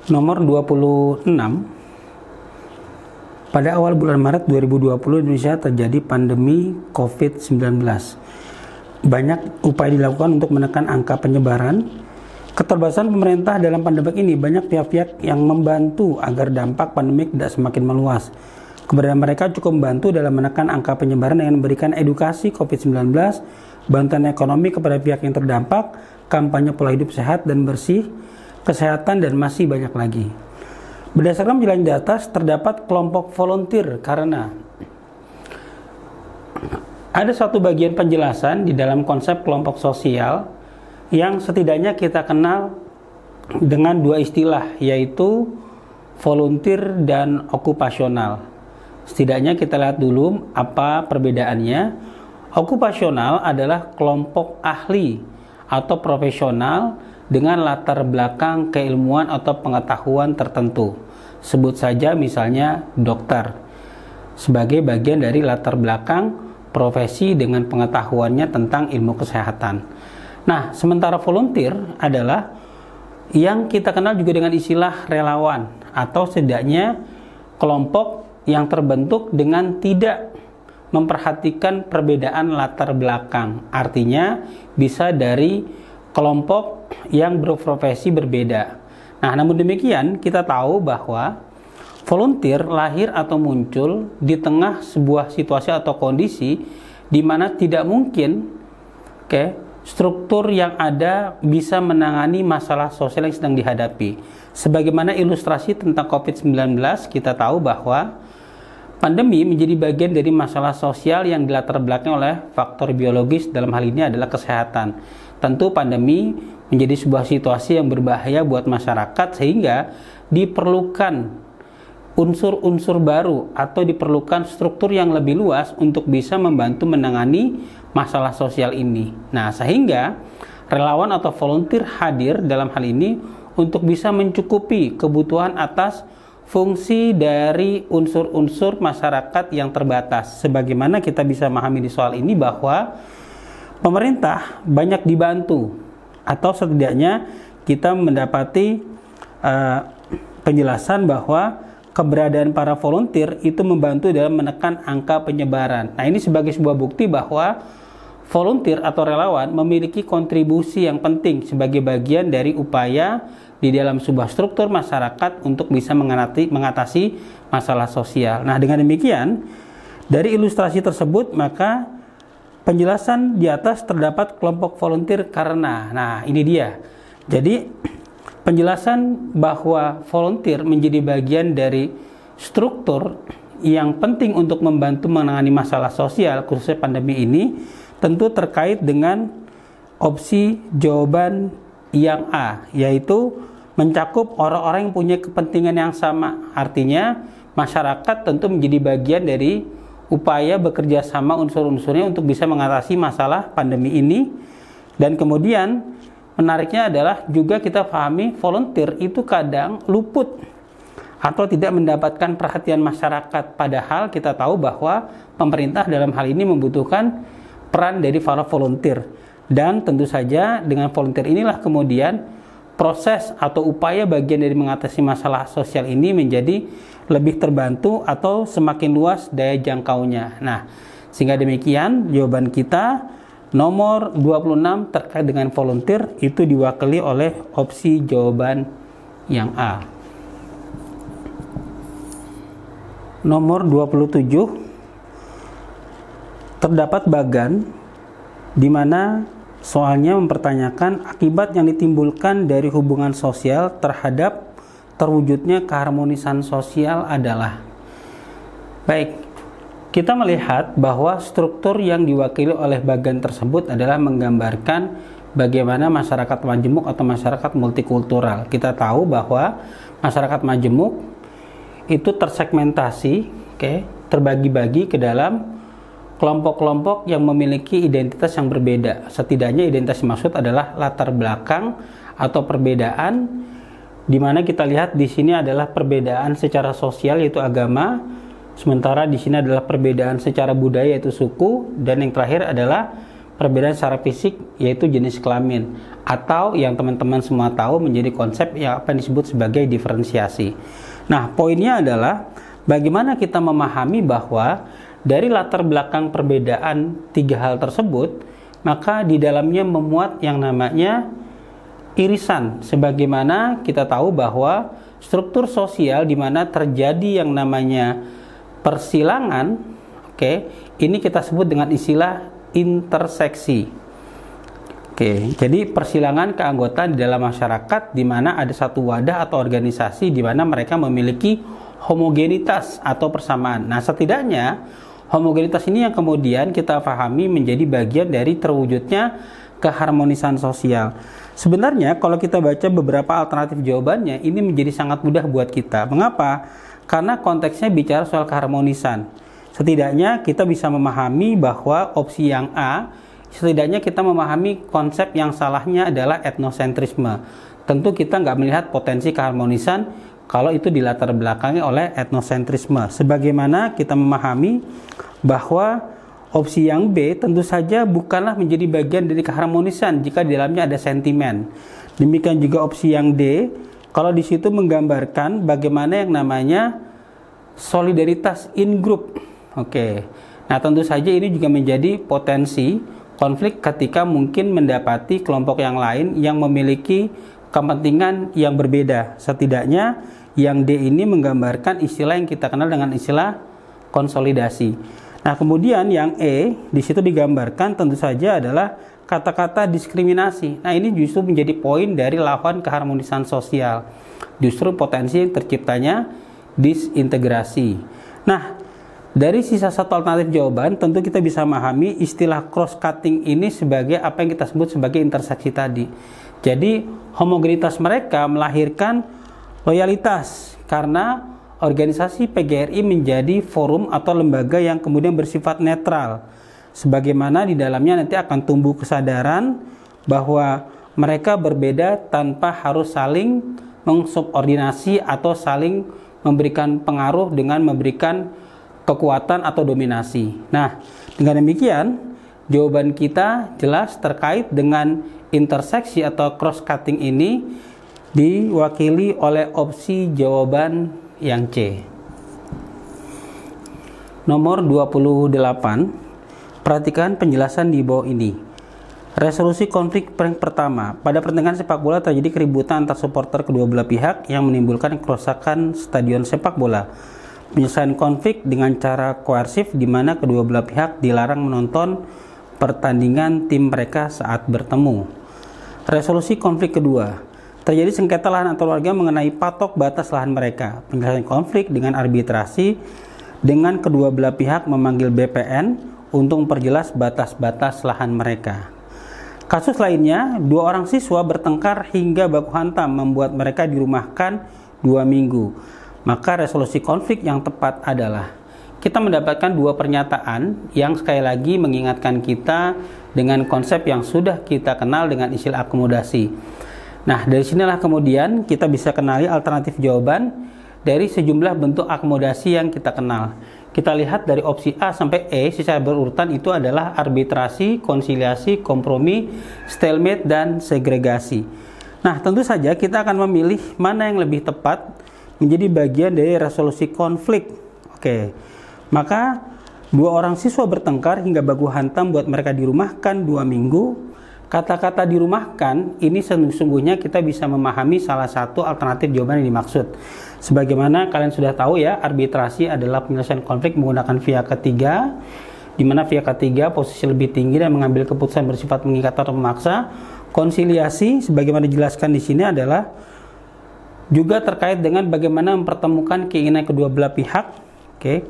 Nomor 26. Pada awal bulan Maret 2020 Indonesia terjadi pandemi COVID-19. Banyak upaya dilakukan untuk menekan angka penyebaran. Keterbatasan pemerintah dalam pandemi ini, banyak pihak-pihak yang membantu agar dampak pandemi tidak semakin meluas. Keberadaan mereka cukup membantu dalam menekan angka penyebaran dengan memberikan edukasi COVID-19, bantuan ekonomi kepada pihak yang terdampak, kampanye pola hidup sehat dan bersih, kesehatan, dan masih banyak lagi. Berdasarkan penjelasan di atas, terdapat kelompok volunteer karena ada suatu bagian penjelasan di dalam konsep kelompok sosial yang setidaknya kita kenal dengan dua istilah, yaitu volunteer dan okupasional. Setidaknya kita lihat dulu apa perbedaannya. Okupasional adalah kelompok ahli atau profesional dengan latar belakang keilmuan atau pengetahuan tertentu. Sebut saja misalnya dokter, sebagai bagian dari latar belakang profesi dengan pengetahuannya tentang ilmu kesehatan. Nah, sementara volunteer adalah yang kita kenal juga dengan istilah relawan, atau setidaknya kelompok yang terbentuk dengan tidak memperhatikan perbedaan latar belakang. Artinya bisa dari kelompok yang berprofesi berbeda. Nah, namun demikian kita tahu bahwa volunteer lahir atau muncul di tengah sebuah situasi atau kondisi di mana tidak mungkin struktur yang ada bisa menangani masalah sosial yang sedang dihadapi. Sebagaimana ilustrasi tentang COVID-19, kita tahu bahwa pandemi menjadi bagian dari masalah sosial yang dilatar belakangi oleh faktor biologis, dalam hal ini adalah kesehatan. Tentu pandemi menjadi sebuah situasi yang berbahaya buat masyarakat, sehingga diperlukan unsur-unsur baru atau diperlukan struktur yang lebih luas untuk bisa membantu menangani masalah sosial ini. Nah, sehingga relawan atau volunteer hadir dalam hal ini untuk bisa mencukupi kebutuhan atas fungsi dari unsur-unsur masyarakat yang terbatas. Sebagaimana kita bisa memahami di soal ini bahwa pemerintah banyak dibantu, atau setidaknya kita mendapati penjelasan bahwa keberadaan para volunteer itu membantu dalam menekan angka penyebaran. Nah, ini sebagai sebuah bukti bahwa volunteer atau relawan memiliki kontribusi yang penting sebagai bagian dari upaya di dalam sebuah struktur masyarakat untuk bisa mengatasi masalah sosial. Nah, dengan demikian, dari ilustrasi tersebut, maka penjelasan di atas terdapat kelompok volunteer karena. Nah, ini dia. Jadi, penjelasan bahwa volunteer menjadi bagian dari struktur yang penting untuk membantu menangani masalah sosial, khususnya pandemi ini, tentu terkait dengan opsi jawaban yang A, yaitu mencakup orang-orang yang punya kepentingan yang sama. Artinya, masyarakat tentu menjadi bagian dari upaya bekerja sama unsur-unsurnya untuk bisa mengatasi masalah pandemi ini. Dan kemudian menariknya adalah juga kita pahami volunteer itu kadang luput atau tidak mendapatkan perhatian masyarakat, padahal kita tahu bahwa pemerintah dalam hal ini membutuhkan peran dari para volunteer. Dan tentu saja dengan volunteer inilah kemudian proses atau upaya bagian dari mengatasi masalah sosial ini menjadi lebih terbantu atau semakin luas daya jangkaunya. Nah, sehingga demikian jawaban kita nomor 26 terkait dengan volunteer itu diwakili oleh opsi jawaban yang A. Nomor 27, terdapat bagan di mana soalnya mempertanyakan akibat yang ditimbulkan dari hubungan sosial terhadap terwujudnya keharmonisan sosial adalah. Baik, kita melihat bahwa struktur yang diwakili oleh bagan tersebut adalah menggambarkan bagaimana masyarakat majemuk atau masyarakat multikultural. Kita tahu bahwa masyarakat majemuk itu tersegmentasi, terbagi-bagi ke dalam kelompok-kelompok yang memiliki identitas yang berbeda. Setidaknya identitas maksud adalah latar belakang atau perbedaan, di mana kita lihat di sini adalah perbedaan secara sosial yaitu agama, sementara di sini adalah perbedaan secara budaya yaitu suku, dan yang terakhir adalah perbedaan secara fisik yaitu jenis kelamin, atau yang teman-teman semua tahu menjadi konsep yang apa yang disebut sebagai diferensiasi. Nah, poinnya adalah bagaimana kita memahami bahwa dari latar belakang perbedaan tiga hal tersebut, maka di dalamnya memuat yang namanya irisan. Sebagaimana kita tahu bahwa struktur sosial di mana terjadi yang namanya persilangan, ini kita sebut dengan istilah interseksi. Jadi persilangan keanggotaan di dalam masyarakat di mana ada satu wadah atau organisasi di mana mereka memiliki homogenitas atau persamaan. Nah, setidaknya homogenitas ini yang kemudian kita pahami menjadi bagian dari terwujudnya keharmonisan sosial. Sebenarnya kalau kita baca beberapa alternatif jawabannya, ini menjadi sangat mudah buat kita. Mengapa? Karena konteksnya bicara soal keharmonisan. Setidaknya kita bisa memahami bahwa opsi yang A, setidaknya kita memahami konsep yang salahnya adalah etnosentrisme. Tentu kita nggak melihat potensi keharmonisan kalau itu dilatar belakangi oleh etnosentrisme. Sebagaimana kita memahami bahwa opsi yang B tentu saja bukanlah menjadi bagian dari keharmonisan jika di dalamnya ada sentimen. Demikian juga opsi yang D, kalau di situ menggambarkan bagaimana yang namanya solidaritas in group. Nah tentu saja ini juga menjadi potensi konflik ketika mungkin mendapati kelompok yang lain yang memiliki kepentingan yang berbeda. Setidaknya yang D ini menggambarkan istilah yang kita kenal dengan istilah konsolidasi. Nah, kemudian yang E di situ digambarkan tentu saja adalah kata-kata diskriminasi. Nah, ini justru menjadi poin dari lawan keharmonisan sosial. Justru potensi terciptanya disintegrasi. Nah, dari sisa satu alternatif jawaban tentu kita bisa memahami istilah cross cutting ini sebagai apa yang kita sebut sebagai interseksi tadi. Jadi homogenitas mereka melahirkan loyalitas karena organisasi PGRI menjadi forum atau lembaga yang kemudian bersifat netral. Sebagaimana di dalamnya nanti akan tumbuh kesadaran bahwa mereka berbeda tanpa harus saling mensubordinasi atau saling memberikan pengaruh dengan memberikan kekuatan atau dominasi. Nah, dengan demikian jawaban kita jelas terkait dengan interseksi atau cross cutting ini diwakili oleh opsi jawaban yang C. Nomor 28. Perhatikan penjelasan di bawah ini. Resolusi konflik pertama. Pada pertandingan sepak bola terjadi keributan antar supporter kedua belah pihak yang menimbulkan kerusakan stadion sepak bola. Penyelesaian konflik dengan cara koersif di mana kedua belah pihak dilarang menonton pertandingan tim mereka saat bertemu. Resolusi konflik kedua. Terjadi sengketa lahan antar warga mengenai patok batas lahan mereka. Penyelesaian konflik dengan arbitrasi dengan kedua belah pihak memanggil BPN untuk memperjelas batas-batas lahan mereka. Kasus lainnya, 2 orang siswa bertengkar hingga baku hantam membuat mereka dirumahkan 2 minggu. Maka resolusi konflik yang tepat adalah kita mendapatkan 2 pernyataan yang sekali lagi mengingatkan kita dengan konsep yang sudah kita kenal dengan istilah akomodasi. Nah, dari sinilah kemudian kita bisa kenali alternatif jawaban dari sejumlah bentuk akomodasi yang kita kenal. Kita lihat dari opsi A sampai E secara berurutan itu adalah arbitrasi, konsiliasi, kompromi, stalemate, dan segregasi. Nah, tentu saja kita akan memilih mana yang lebih tepat menjadi bagian dari resolusi konflik. Maka 2 orang siswa bertengkar hingga baku hantam buat mereka dirumahkan 2 minggu. Kata-kata dirumahkan ini sesungguhnya kita bisa memahami salah satu alternatif jawaban yang dimaksud. Sebagaimana kalian sudah tahu ya, arbitrasi adalah penyelesaian konflik menggunakan pihak ketiga, di mana pihak ketiga posisi lebih tinggi dan mengambil keputusan bersifat mengikat atau memaksa. Konsiliasi sebagaimana dijelaskan di sini adalah juga terkait dengan bagaimana mempertemukan keinginan kedua belah pihak.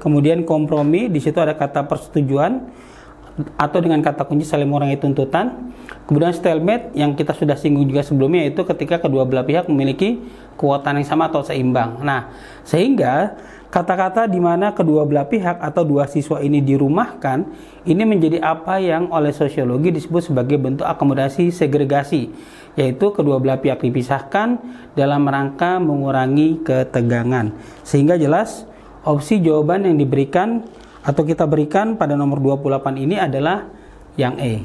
Kemudian kompromi, di situ ada kata persetujuan atau dengan kata kunci saling mengurangi tuntutan. Kemudian stalemate yang kita sudah singgung juga sebelumnya, yaitu ketika kedua belah pihak memiliki kekuatan yang sama atau seimbang. Nah, sehingga kata-kata di mana kedua belah pihak atau 2 siswa ini dirumahkan, ini menjadi apa yang oleh sosiologi disebut sebagai bentuk akomodasi segregasi, yaitu kedua belah pihak dipisahkan dalam rangka mengurangi ketegangan. Sehingga jelas opsi jawaban yang diberikan atau kita berikan pada nomor 28 ini adalah yang E.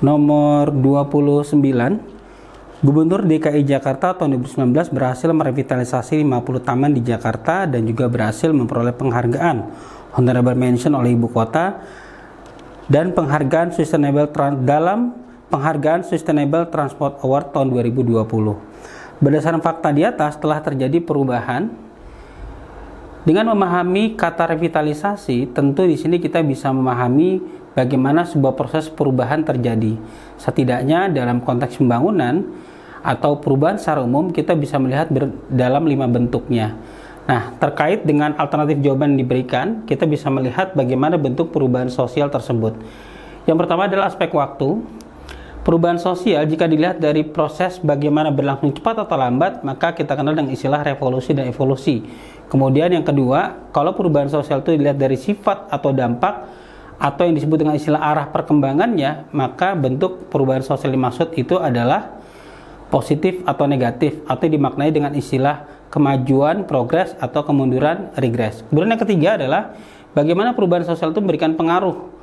Nomor 29, Gubernur DKI Jakarta tahun 2019 berhasil merevitalisasi 50 taman di Jakarta dan juga berhasil memperoleh penghargaan Honorable Mention oleh Ibu Kota dan penghargaan dalam penghargaan Sustainable Transport Award tahun 2020. Berdasarkan fakta di atas, telah terjadi perubahan. Dengan memahami kata revitalisasi, tentu di sini kita bisa memahami bagaimana sebuah proses perubahan terjadi. Setidaknya dalam konteks pembangunan atau perubahan secara umum, kita bisa melihat dalam 5 bentuknya. Nah, terkait dengan alternatif jawaban yang diberikan, kita bisa melihat bagaimana bentuk perubahan sosial tersebut. Yang pertama adalah aspek waktu. Perubahan sosial jika dilihat dari proses bagaimana berlangsung cepat atau lambat, maka kita kenal dengan istilah revolusi dan evolusi. Kemudian yang kedua, kalau perubahan sosial itu dilihat dari sifat atau dampak, atau yang disebut dengan istilah arah perkembangannya, maka bentuk perubahan sosial dimaksud itu adalah positif atau negatif, atau dimaknai dengan istilah kemajuan, progres, atau kemunduran, regres. Kemudian yang ketiga adalah bagaimana perubahan sosial itu memberikan pengaruh,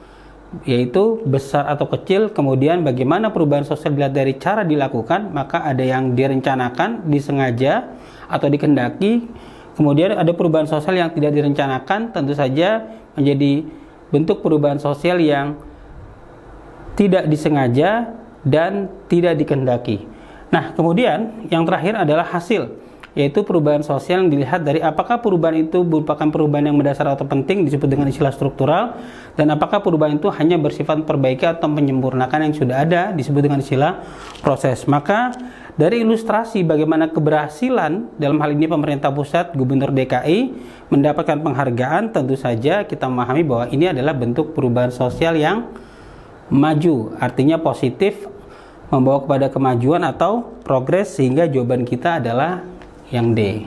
yaitu besar atau kecil. Kemudian bagaimana perubahan sosial dilihat dari cara dilakukan, maka ada yang direncanakan, disengaja, atau dikehendaki. Kemudian ada perubahan sosial yang tidak direncanakan, tentu saja menjadi bentuk perubahan sosial yang tidak disengaja dan tidak dikehendaki. Nah, kemudian yang terakhir adalah hasil, yaitu perubahan sosial yang dilihat dari apakah perubahan itu merupakan perubahan yang mendasar atau penting, disebut dengan istilah struktural, dan apakah perubahan itu hanya bersifat perbaiki atau menyempurnakan yang sudah ada, disebut dengan istilah proses. Maka dari ilustrasi bagaimana keberhasilan dalam hal ini pemerintah pusat, Gubernur DKI mendapatkan penghargaan, tentu saja kita memahami bahwa ini adalah bentuk perubahan sosial yang maju, artinya positif, membawa kepada kemajuan atau progres, sehingga jawaban kita adalah yang D.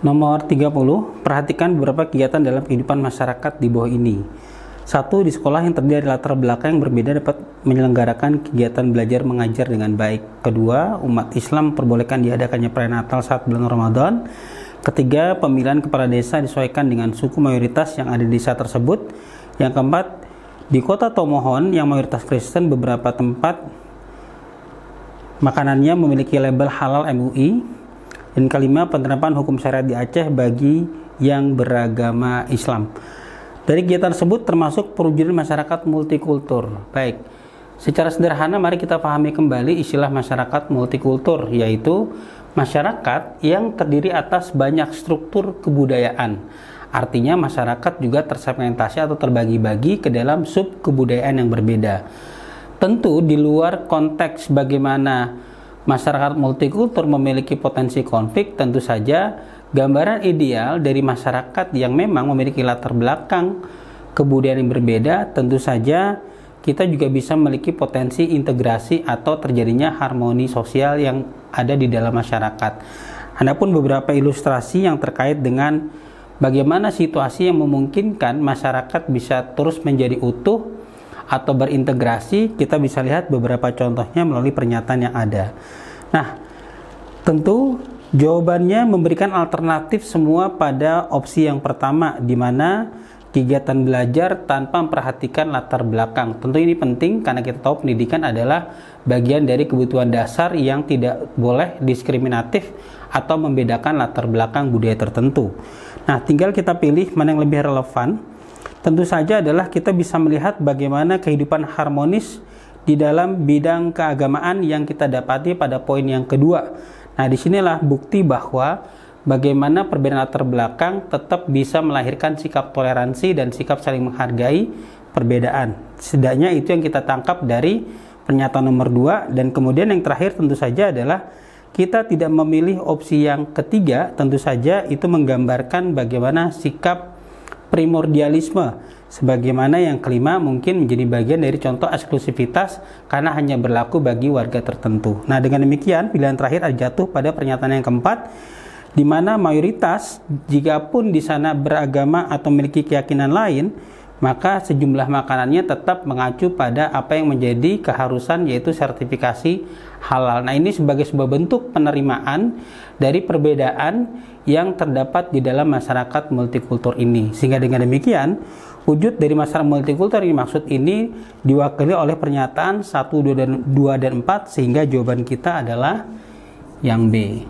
Nomor 30, perhatikan beberapa kegiatan dalam kehidupan masyarakat di bawah ini. 1. Di sekolah yang terdiri dari latar belakang yang berbeda dapat menyelenggarakan kegiatan belajar mengajar dengan baik. 2. Umat Islam memperbolehkan diadakannya perayaan Natal saat bulan Ramadan. 3. Pemilihan kepala desa disesuaikan dengan suku mayoritas yang ada di desa tersebut. Yang 4. Di kota Tomohon yang mayoritas Kristen, beberapa tempat makanannya memiliki label halal MUI. Dan 5. Penerapan hukum syariat di Aceh bagi yang beragama Islam. Dari kegiatan tersebut termasuk perwujudan masyarakat multikultur. Baik, secara sederhana mari kita pahami kembali istilah masyarakat multikultur, yaitu masyarakat yang terdiri atas banyak struktur kebudayaan. Artinya masyarakat juga tersegmentasi atau terbagi-bagi ke dalam sub kebudayaan yang berbeda. Tentu di luar konteks bagaimana masyarakat multikultur memiliki potensi konflik, tentu saja gambaran ideal dari masyarakat yang memang memiliki latar belakang kebudayaan yang berbeda, tentu saja kita juga bisa memiliki potensi integrasi atau terjadinya harmoni sosial yang ada di dalam masyarakat. Adapun beberapa ilustrasi yang terkait dengan bagaimana situasi yang memungkinkan masyarakat bisa terus menjadi utuh atau berintegrasi, kita bisa lihat beberapa contohnya melalui pernyataan yang ada. Nah, tentu jawabannya memberikan alternatif semua pada opsi yang pertama, di mana kegiatan belajar tanpa memperhatikan latar belakang. Tentu ini penting karena kita tahu pendidikan adalah bagian dari kebutuhan dasar yang tidak boleh diskriminatif atau membedakan latar belakang budaya tertentu. Nah, tinggal kita pilih mana yang lebih relevan. Tentu saja adalah kita bisa melihat bagaimana kehidupan harmonis di dalam bidang keagamaan yang kita dapati pada poin yang kedua. Nah, disinilah bukti bahwa bagaimana perbedaan latar belakang tetap bisa melahirkan sikap toleransi dan sikap saling menghargai perbedaan. Setidaknya itu yang kita tangkap dari pernyataan nomor 2. Dan kemudian yang terakhir tentu saja adalah kita tidak memilih opsi yang ketiga. Tentu saja itu menggambarkan bagaimana sikap primordialisme. Sebagaimana yang kelima mungkin menjadi bagian dari contoh eksklusivitas karena hanya berlaku bagi warga tertentu. Nah, dengan demikian pilihan terakhir jatuh pada pernyataan yang keempat, di mana mayoritas jika pun di sana beragama atau memiliki keyakinan lain, maka sejumlah makanannya tetap mengacu pada apa yang menjadi keharusan, yaitu sertifikasi halal. Nah, ini sebagai sebuah bentuk penerimaan dari perbedaan yang terdapat di dalam masyarakat multikultur ini. Sehingga dengan demikian, wujud dari masyarakat multikultur yang dimaksud ini diwakili oleh pernyataan 1, 2, dan 4, sehingga jawaban kita adalah yang B.